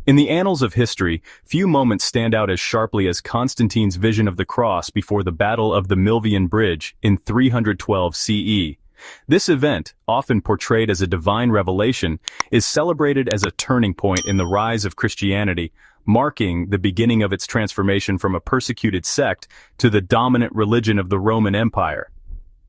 In the annals of history, few moments stand out as sharply as Constantine's vision of the cross before the Battle of the Milvian Bridge in 312 CE. This event, often portrayed as a divine revelation, is celebrated as a turning point in the rise of Christianity, marking the beginning of its transformation from a persecuted sect to the dominant religion of the Roman Empire.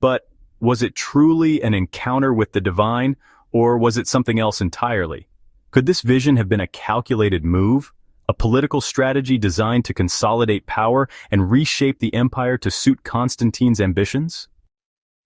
But was it truly an encounter with the divine, or was it something else entirely? Could this vision have been a calculated move, a political strategy designed to consolidate power and reshape the empire to suit Constantine's ambitions?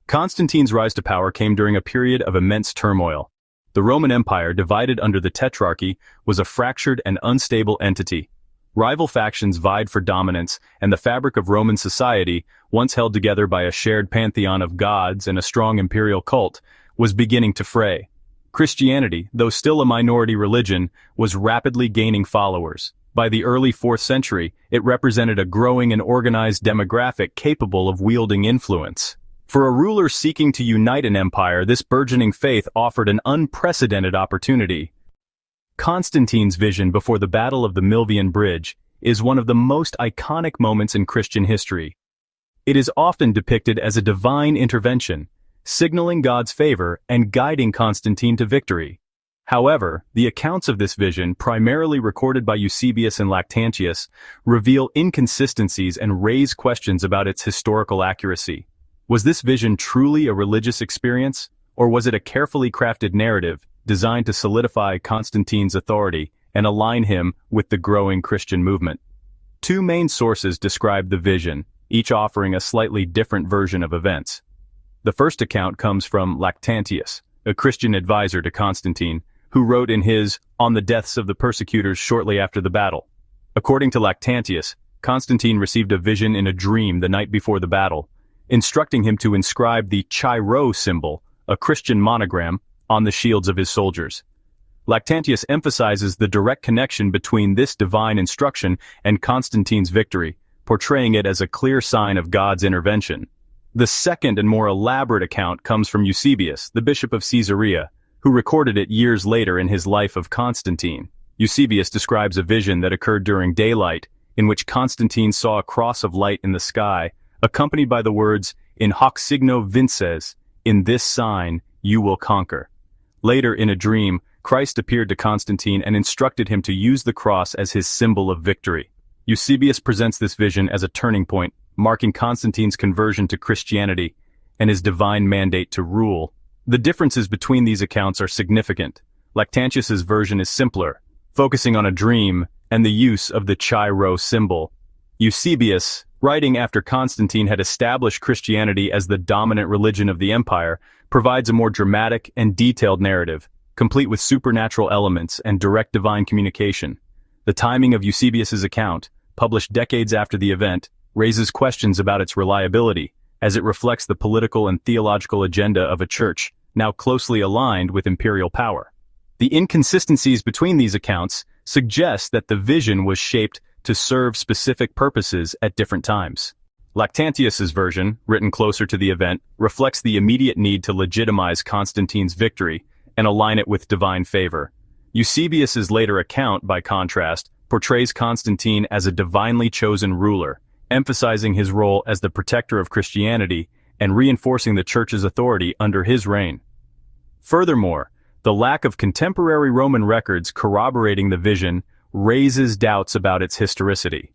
Constantine's rise to power came during a period of immense turmoil. The Roman Empire, divided under the Tetrarchy, was a fractured and unstable entity. Rival factions vied for dominance, and the fabric of Roman society, once held together by a shared pantheon of gods and a strong imperial cult, was beginning to fray. Christianity, though still a minority religion, was rapidly gaining followers. By the early 4th century, it represented a growing and organized demographic capable of wielding influence. For a ruler seeking to unite an empire, this burgeoning faith offered an unprecedented opportunity. Constantine's vision before the Battle of the Milvian Bridge is one of the most iconic moments in Christian history. It is often depicted as a divine intervention, signaling God's favor and guiding Constantine to victory. However, the accounts of this vision, primarily recorded by Eusebius and Lactantius, reveal inconsistencies and raise questions about its historical accuracy. Was this vision truly a religious experience, or was it a carefully crafted narrative designed to solidify Constantine's authority and align him with the growing Christian movement? Two main sources describe the vision, each offering a slightly different version of events. The first account comes from Lactantius, a Christian advisor to Constantine, who wrote in his On the Deaths of the Persecutors shortly after the battle. According to Lactantius, Constantine received a vision in a dream the night before the battle, instructing him to inscribe the Chi-Rho symbol, a Christian monogram, on the shields of his soldiers. Lactantius emphasizes the direct connection between this divine instruction and Constantine's victory, portraying it as a clear sign of God's intervention. The second and more elaborate account comes from Eusebius, the bishop of Caesarea, who recorded it years later in his life of Constantine. Eusebius describes a vision that occurred during daylight, in which Constantine saw a cross of light in the sky, accompanied by the words, "In hoc signo vinces," in this sign you will conquer. Later in a dream, Christ appeared to Constantine and instructed him to use the cross as his symbol of victory. Eusebius presents this vision as a turning point, marking Constantine's conversion to Christianity and his divine mandate to rule. The differences between these accounts are significant. Lactantius's version is simpler, focusing on a dream and the use of the Chi-Rho symbol. Eusebius, writing after Constantine had established Christianity as the dominant religion of the empire, provides a more dramatic and detailed narrative, complete with supernatural elements and direct divine communication. The timing of Eusebius's account, published decades after the event, raises questions about its reliability, as it reflects the political and theological agenda of a church now closely aligned with imperial power. The inconsistencies between these accounts suggest that the vision was shaped to serve specific purposes at different times. Lactantius's version, written closer to the event, reflects the immediate need to legitimize Constantine's victory and align it with divine favor. Eusebius's later account, by contrast, portrays Constantine as a divinely chosen ruler, emphasizing his role as the protector of Christianity and reinforcing the church's authority under his reign. Furthermore, the lack of contemporary Roman records corroborating the vision raises doubts about its historicity.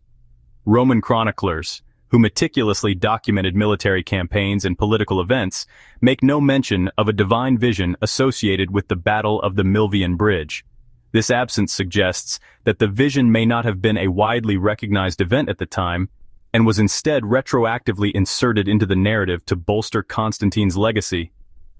Roman chroniclers, who meticulously documented military campaigns and political events, make no mention of a divine vision associated with the Battle of the Milvian Bridge. This absence suggests that the vision may not have been a widely recognized event at the time, and was instead retroactively inserted into the narrative to bolster Constantine's legacy.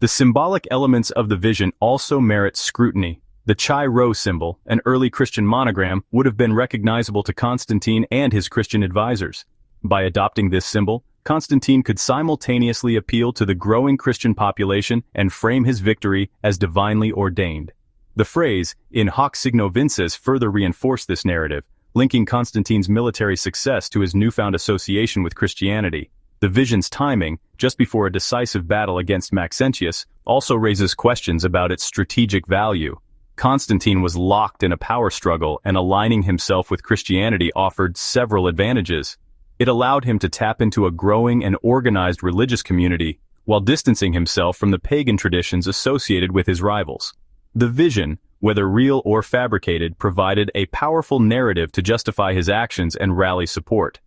The symbolic elements of the vision also merit scrutiny. The Chi-Rho symbol, an early Christian monogram, would have been recognizable to Constantine and his Christian advisors. By adopting this symbol, Constantine could simultaneously appeal to the growing Christian population and frame his victory as divinely ordained. The phrase, "in hoc signo vinces," further reinforced this narrative, linking Constantine's military success to his newfound association with Christianity. The vision's timing, just before a decisive battle against Maxentius, also raises questions about its strategic value. Constantine was locked in a power struggle, and aligning himself with Christianity offered several advantages. It allowed him to tap into a growing and organized religious community, while distancing himself from the pagan traditions associated with his rivals. The vision, whether real or fabricated, provided a powerful narrative to justify his actions and rally support.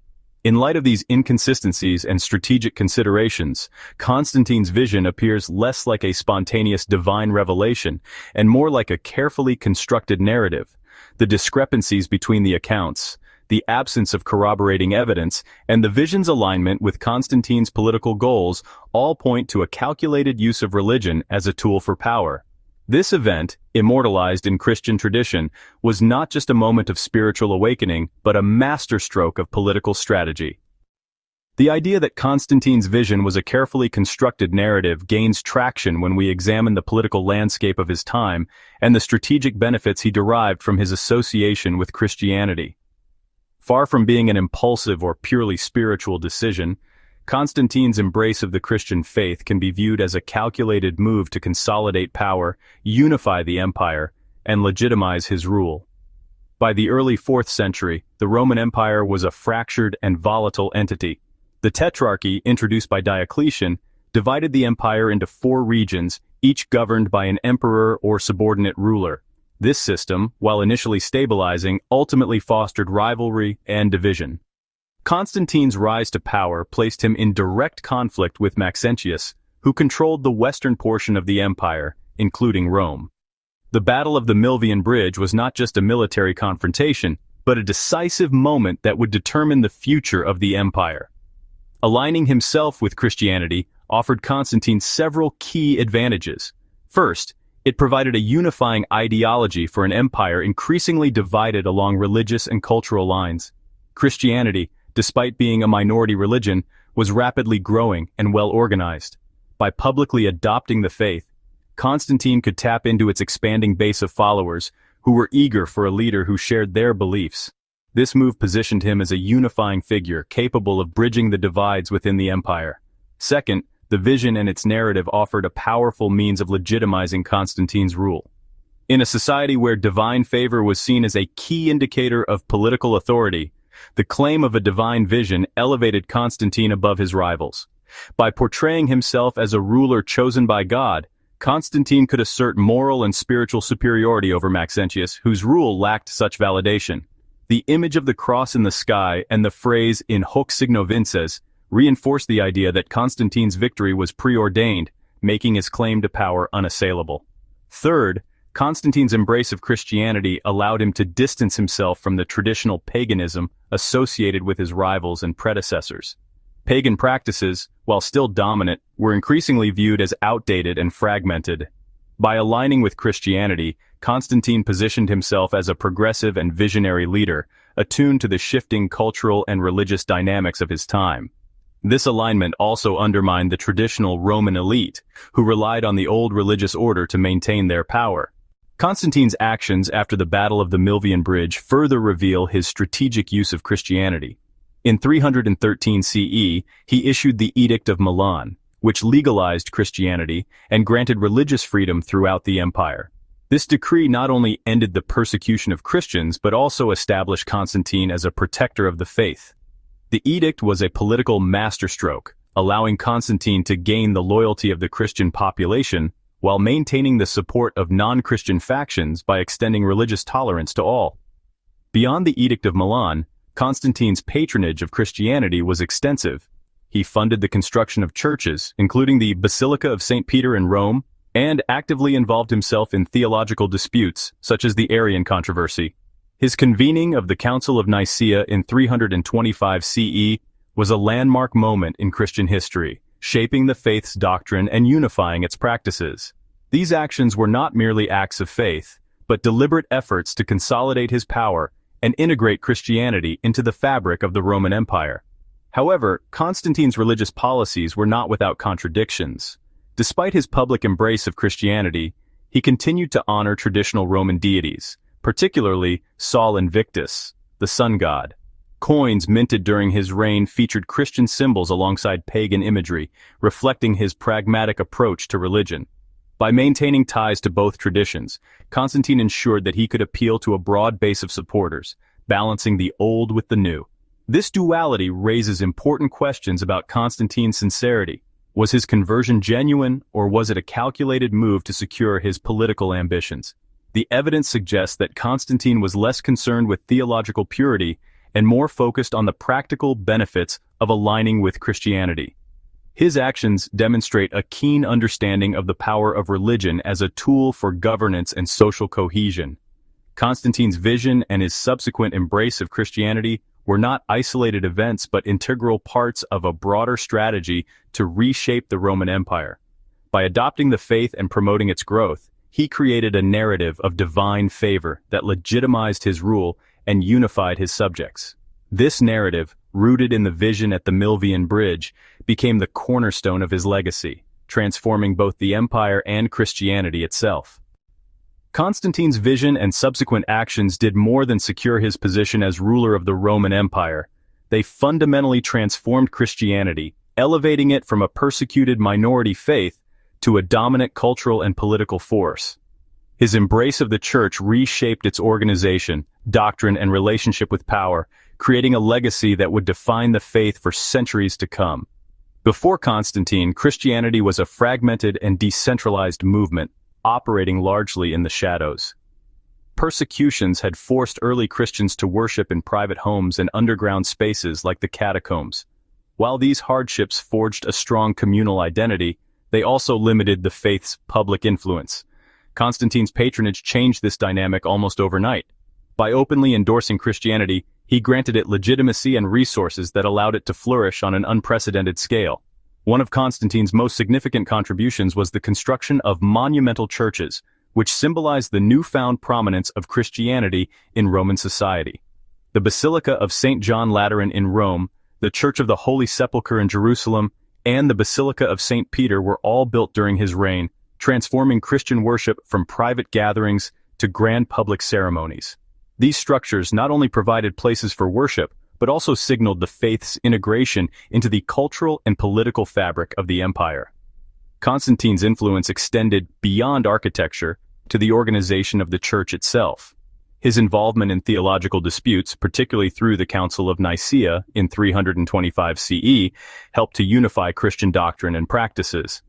In light of these inconsistencies and strategic considerations, Constantine's vision appears less like a spontaneous divine revelation and more like a carefully constructed narrative. The discrepancies between the accounts, the absence of corroborating evidence, and the vision's alignment with Constantine's political goals all point to a calculated use of religion as a tool for power. This event, immortalized in Christian tradition, was not just a moment of spiritual awakening, but a masterstroke of political strategy. The idea that Constantine's vision was a carefully constructed narrative gains traction when we examine the political landscape of his time and the strategic benefits he derived from his association with Christianity. Far from being an impulsive or purely spiritual decision, Constantine's embrace of the Christian faith can be viewed as a calculated move to consolidate power, unify the empire, and legitimize his rule. By the early 4th century, the Roman Empire was a fractured and volatile entity. The Tetrarchy, introduced by Diocletian, divided the empire into 4 regions, each governed by an emperor or subordinate ruler. This system, while initially stabilizing, ultimately fostered rivalry and division. Constantine's rise to power placed him in direct conflict with Maxentius, who controlled the western portion of the empire, including Rome. The Battle of the Milvian Bridge was not just a military confrontation, but a decisive moment that would determine the future of the empire. Aligning himself with Christianity offered Constantine several key advantages. First, it provided a unifying ideology for an empire increasingly divided along religious and cultural lines. Christianity, despite being a minority religion, was rapidly growing and well organized. By publicly adopting the faith, Constantine could tap into its expanding base of followers who were eager for a leader who shared their beliefs. This move positioned him as a unifying figure capable of bridging the divides within the empire. Second, the vision and its narrative offered a powerful means of legitimizing Constantine's rule. In a society where divine favor was seen as a key indicator of political authority, the claim of a divine vision elevated Constantine above his rivals. By portraying himself as a ruler chosen by God, Constantine could assert moral and spiritual superiority over Maxentius, whose rule lacked such validation. The image of the cross in the sky and the phrase "in hoc signo vinces" reinforced the idea that Constantine's victory was preordained, making his claim to power unassailable. Third, Constantine's embrace of Christianity allowed him to distance himself from the traditional paganism associated with his rivals and predecessors. Pagan practices, while still dominant, were increasingly viewed as outdated and fragmented. By aligning with Christianity, Constantine positioned himself as a progressive and visionary leader, attuned to the shifting cultural and religious dynamics of his time. This alignment also undermined the traditional Roman elite, who relied on the old religious order to maintain their power. Constantine's actions after the Battle of the Milvian Bridge further reveal his strategic use of Christianity. In 313 CE, he issued the Edict of Milan, which legalized Christianity and granted religious freedom throughout the empire. This decree not only ended the persecution of Christians, but also established Constantine as a protector of the faith. The edict was a political masterstroke, allowing Constantine to gain the loyalty of the Christian population while maintaining the support of non-Christian factions by extending religious tolerance to all. Beyond the Edict of Milan, Constantine's patronage of Christianity was extensive. He funded the construction of churches, including the Basilica of St. Peter in Rome, and actively involved himself in theological disputes, such as the Arian controversy. His convening of the Council of Nicaea in 325 CE was a landmark moment in Christian history, shaping the faith's doctrine and unifying its practices. These actions were not merely acts of faith, but deliberate efforts to consolidate his power and integrate Christianity into the fabric of the Roman Empire. However, Constantine's religious policies were not without contradictions. Despite his public embrace of Christianity, he continued to honor traditional Roman deities, particularly Sol Invictus, the sun god. Coins minted during his reign featured Christian symbols alongside pagan imagery, reflecting his pragmatic approach to religion. By maintaining ties to both traditions, Constantine ensured that he could appeal to a broad base of supporters, balancing the old with the new. This duality raises important questions about Constantine's sincerity. Was his conversion genuine, or was it a calculated move to secure his political ambitions? The evidence suggests that Constantine was less concerned with theological purity and more focused on the practical benefits of aligning with Christianity. His actions demonstrate a keen understanding of the power of religion as a tool for governance and social cohesion. Constantine's vision and his subsequent embrace of Christianity were not isolated events but integral parts of a broader strategy to reshape the Roman Empire. By adopting the faith and promoting its growth, he created a narrative of divine favor that legitimized his rule and unified his subjects. This narrative, rooted in the vision at the Milvian Bridge, became the cornerstone of his legacy, transforming both the empire and Christianity itself. Constantine's vision and subsequent actions did more than secure his position as ruler of the Roman Empire. They fundamentally transformed Christianity, elevating it from a persecuted minority faith to a dominant cultural and political force. His embrace of the church reshaped its organization, doctrine, and relationship with power, creating a legacy that would define the faith for centuries to come. Before Constantine, Christianity was a fragmented and decentralized movement, operating largely in the shadows. Persecutions had forced early Christians to worship in private homes and underground spaces like the catacombs. While these hardships forged a strong communal identity, they also limited the faith's public influence. Constantine's patronage changed this dynamic almost overnight. By openly endorsing Christianity, he granted it legitimacy and resources that allowed it to flourish on an unprecedented scale. One of Constantine's most significant contributions was the construction of monumental churches, which symbolized the newfound prominence of Christianity in Roman society. The Basilica of St. John Lateran in Rome, the Church of the Holy Sepulchre in Jerusalem, and the Basilica of St. Peter were all built during his reign, transforming Christian worship from private gatherings to grand public ceremonies. These structures not only provided places for worship, but also signaled the faith's integration into the cultural and political fabric of the empire. Constantine's influence extended beyond architecture to the organization of the church itself. His involvement in theological disputes, particularly through the Council of Nicaea in 325 CE, helped to unify Christian doctrine and practices.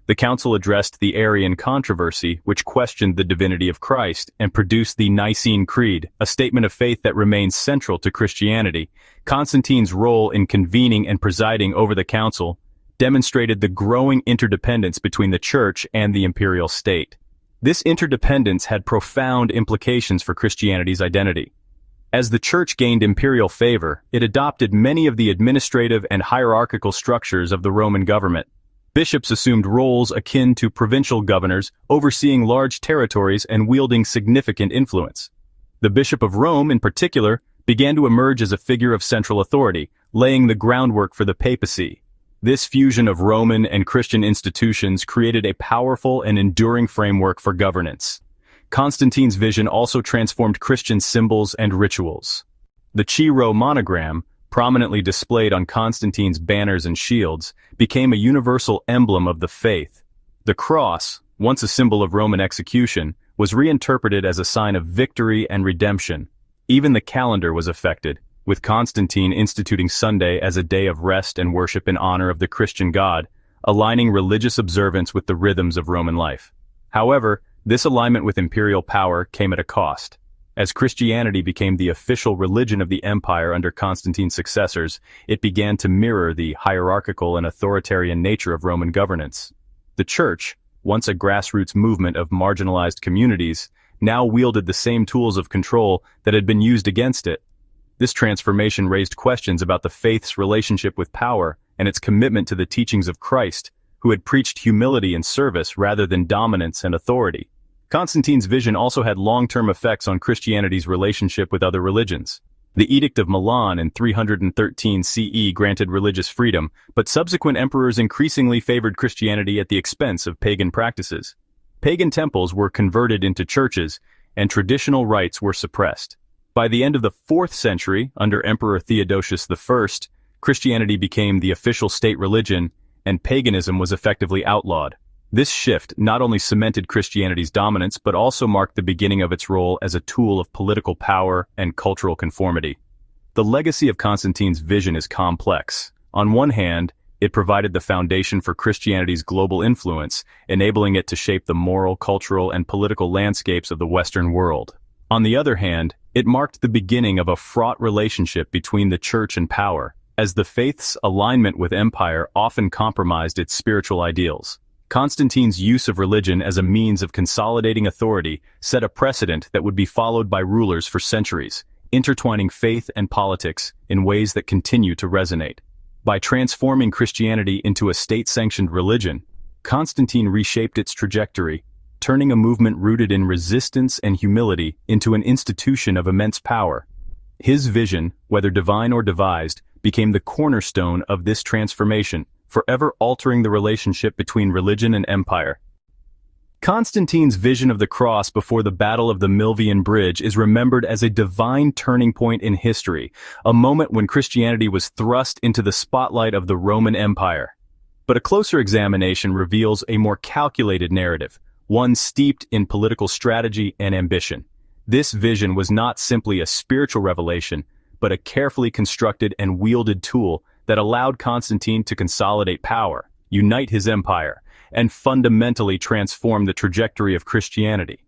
The council addressed the Arian controversy, which questioned the divinity of Christ, and produced the Nicene Creed, a statement of faith that remains central to Christianity. Constantine's role in convening and presiding over the council demonstrated the growing interdependence between the church and the imperial state. This interdependence had profound implications for Christianity's identity. As the church gained imperial favor, it adopted many of the administrative and hierarchical structures of the Roman government. Bishops assumed roles akin to provincial governors, overseeing large territories and wielding significant influence. The Bishop of Rome, in particular, began to emerge as a figure of central authority, laying the groundwork for the papacy. This fusion of Roman and Christian institutions created a powerful and enduring framework for governance. Constantine's vision also transformed Christian symbols and rituals. The Chi Rho monogram, prominently displayed on Constantine's banners and shields, became a universal emblem of the faith. The cross, once a symbol of Roman execution, was reinterpreted as a sign of victory and redemption. Even the calendar was affected, with Constantine instituting Sunday as a day of rest and worship in honor of the Christian God, aligning religious observance with the rhythms of Roman life. However, this alignment with imperial power came at a cost. As Christianity became the official religion of the empire under Constantine's successors, it began to mirror the hierarchical and authoritarian nature of Roman governance. The church, once a grassroots movement of marginalized communities, now wielded the same tools of control that had been used against it. This transformation raised questions about the faith's relationship with power and its commitment to the teachings of Christ, who had preached humility and service rather than dominance and authority. Constantine's vision also had long-term effects on Christianity's relationship with other religions. The Edict of Milan in 313 CE granted religious freedom, but subsequent emperors increasingly favored Christianity at the expense of pagan practices. Pagan temples were converted into churches, and traditional rites were suppressed. By the end of the 4th century, under Emperor Theodosius I, Christianity became the official state religion, and paganism was effectively outlawed. This shift not only cemented Christianity's dominance but also marked the beginning of its role as a tool of political power and cultural conformity. The legacy of Constantine's vision is complex. On one hand, it provided the foundation for Christianity's global influence, enabling it to shape the moral, cultural, and political landscapes of the Western world. On the other hand, it marked the beginning of a fraught relationship between the church and power, as the faith's alignment with empire often compromised its spiritual ideals. Constantine's use of religion as a means of consolidating authority set a precedent that would be followed by rulers for centuries, intertwining faith and politics in ways that continue to resonate. By transforming Christianity into a state-sanctioned religion, Constantine reshaped its trajectory, turning a movement rooted in resistance and humility into an institution of immense power. His vision, whether divine or devised, became the cornerstone of this transformation, forever altering the relationship between religion and empire. Constantine's vision of the cross before the Battle of the Milvian Bridge is remembered as a divine turning point in history, a moment when Christianity was thrust into the spotlight of the Roman Empire. But a closer examination reveals a more calculated narrative, one steeped in political strategy and ambition. This vision was not simply a spiritual revelation, but a carefully constructed and wielded tool that allowed Constantine to consolidate power, unite his empire, and fundamentally transform the trajectory of Christianity.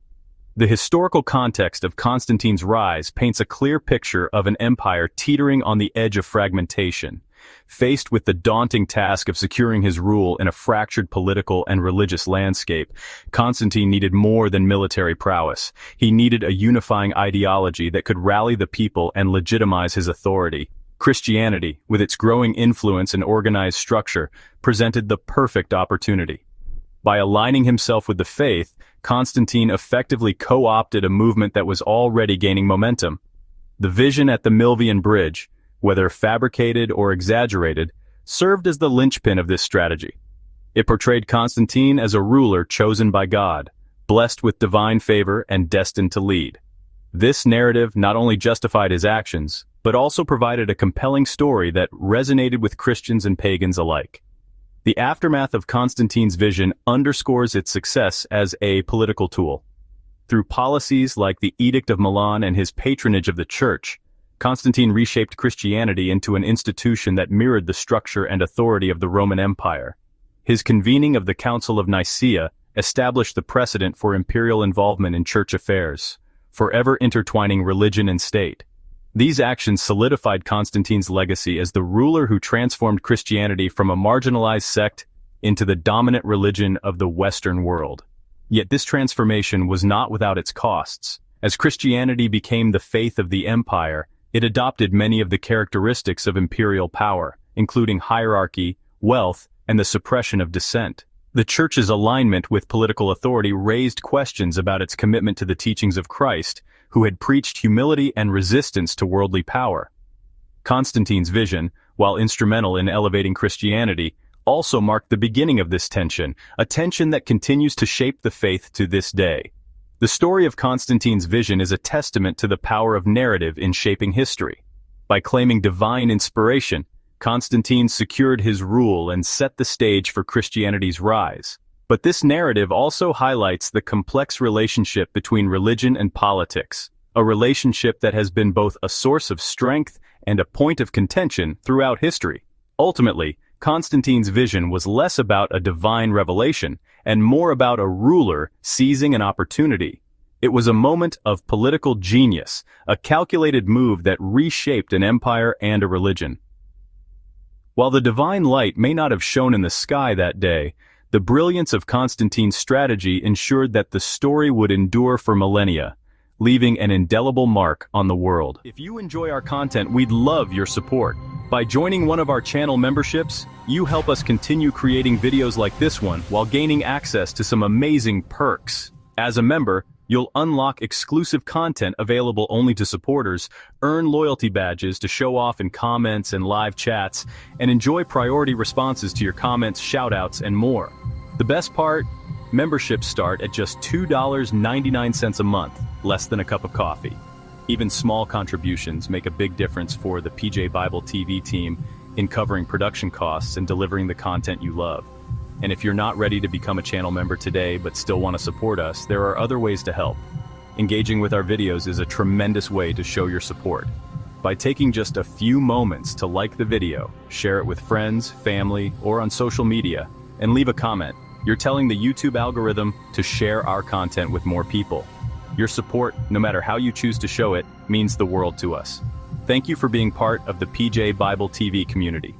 The historical context of Constantine's rise paints a clear picture of an empire teetering on the edge of fragmentation. Faced with the daunting task of securing his rule in a fractured political and religious landscape, Constantine needed more than military prowess. He needed a unifying ideology that could rally the people and legitimize his authority. Christianity, with its growing influence and organized structure, presented the perfect opportunity. By aligning himself with the faith, Constantine effectively co-opted a movement that was already gaining momentum. The vision at the Milvian Bridge, whether fabricated or exaggerated, served as the linchpin of this strategy. It portrayed Constantine as a ruler chosen by God, blessed with divine favor and destined to lead. This narrative not only justified his actions, but also provided a compelling story that resonated with Christians and pagans alike. The aftermath of Constantine's vision underscores its success as a political tool. Through policies like the Edict of Milan and his patronage of the Church, Constantine reshaped Christianity into an institution that mirrored the structure and authority of the Roman Empire. His convening of the Council of Nicaea established the precedent for imperial involvement in church affairs, forever intertwining religion and state. These actions solidified Constantine's legacy as the ruler who transformed Christianity from a marginalized sect into the dominant religion of the Western world. Yet this transformation was not without its costs. As Christianity became the faith of the empire, it adopted many of the characteristics of imperial power, including hierarchy, wealth, and the suppression of dissent. The Church's alignment with political authority raised questions about its commitment to the teachings of Christ, who had preached humility and resistance to worldly power. Constantine's vision, while instrumental in elevating Christianity, also marked the beginning of this tension, a tension that continues to shape the faith to this day. The story of Constantine's vision is a testament to the power of narrative in shaping history. By claiming divine inspiration, Constantine secured his rule and set the stage for Christianity's rise. But this narrative also highlights the complex relationship between religion and politics, a relationship that has been both a source of strength and a point of contention throughout history. Ultimately, Constantine's vision was less about a divine revelation and more about a ruler seizing an opportunity. It was a moment of political genius, a calculated move that reshaped an empire and a religion. While the divine light may not have shone in the sky that day, the brilliance of Constantine's strategy ensured that the story would endure for millennia, leaving an indelible mark on the world. If you enjoy our content, we'd love your support. By joining one of our channel memberships, you help us continue creating videos like this one while gaining access to some amazing perks. As a member, you'll unlock exclusive content available only to supporters, earn loyalty badges to show off in comments and live chats, and enjoy priority responses to your comments, shoutouts, and more. The best part? Memberships start at just $2.99 a month, less than a cup of coffee. Even small contributions make a big difference for the PJ Bible TV team in covering production costs and delivering the content you love. And if you're not ready to become a channel member today but still want to support us, there are other ways to help. Engaging with our videos is a tremendous way to show your support. By taking just a few moments to like the video, share it with friends, family, or on social media, and leave a comment, you're telling the YouTube algorithm to share our content with more people. Your support, no matter how you choose to show it, means the world to us. Thank you for being part of the PJ Bible TV community.